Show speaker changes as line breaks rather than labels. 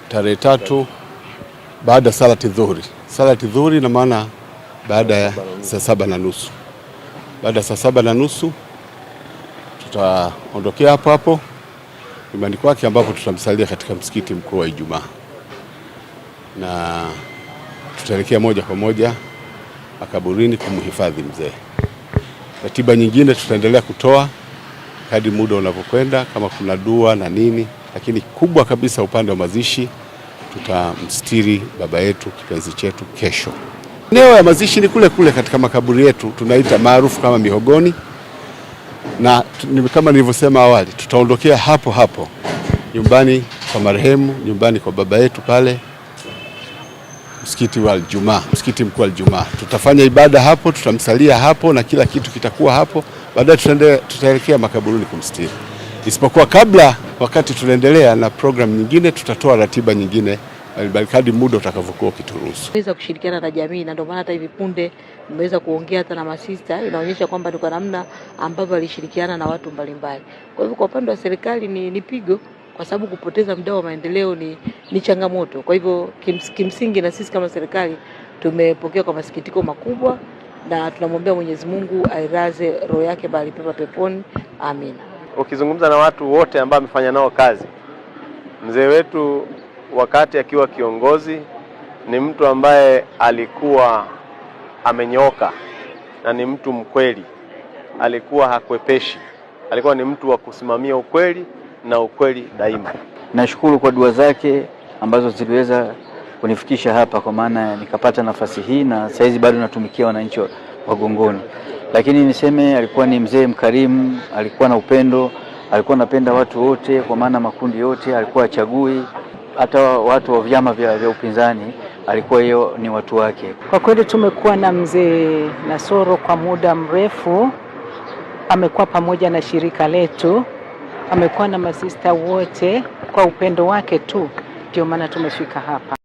tarehe 3 baada salati dhuhuri. Salati dhuhuri na maana baada ya saa 7:30. Baada ya saa 7:30 tutaondokea hapo nyumbani kwake, ambapo tutamsalia katika msikiti mkuu wa Ijumaa, na tutaelekea moja kwa moja makaburini kumhifadhi mzee. Ratiba nyingine tutaendelea kutoa kadri muda unavyokwenda, kama kuna dua na nini, lakini kubwa kabisa upande wa mazishi tutamstiri baba yetu kipenzi chetu kesho. Eneo ya mazishi ni kule kule katika makaburi yetu, tunaita maarufu kama Mihogoni, na kama nilivyosema awali, tutaondokea hapo nyumbani kwa marehemu, nyumbani kwa baba yetu pale msikiti wa Ijumaa, msikiti mkuu wa Ijumaa. Tutafanya ibada hapo, tutamsalia hapo na kila kitu kitakuwa hapo. Baadaye tutaelekea makaburini kumstiri. Isipokuwa kabla, wakati tunaendelea na program nyingine, tutatoa ratiba nyingine kadri muda utakavyokuwa ukituruhusu.
Tunaweza kushirikiana na jamii, na ndio maana hata hivi punde nimeweza kuongea hata na masista, inaonyesha kwamba ni kwa namna ambavyo alishirikiana na watu mbalimbali. Kwa hivyo kwa upande wa serikali ni pigo, kwa sababu kupoteza mdau wa maendeleo ni changamoto. Kwa hivyo kimsingi na sisi kama serikali tumepokea kwa masikitiko makubwa, na tunamwombea Mwenyezi Mungu ailaze roho yake mahali pema peponi. Amina.
Ukizungumza na watu wote ambao amefanya nao kazi, mzee wetu wakati akiwa kiongozi ni mtu ambaye alikuwa amenyooka na ni mtu mkweli, alikuwa hakwepeshi, alikuwa ni mtu wa kusimamia ukweli na ukweli daima.
Nashukuru kwa dua zake ambazo ziliweza kunifikisha hapa, kwa maana nikapata nafasi hii, na saizi bado natumikia wananchi wa Gongoni. Lakini niseme alikuwa ni mzee mkarimu, alikuwa na upendo, alikuwa anapenda watu wote, kwa maana makundi yote alikuwa achagui, hata watu wa vyama vya upinzani alikuwa hiyo ni watu wake.
Kwa kweli tumekuwa na mzee Nasoro kwa muda mrefu, amekuwa pamoja na shirika letu, amekuwa na masista wote, kwa upendo wake tu ndio maana tumefika hapa.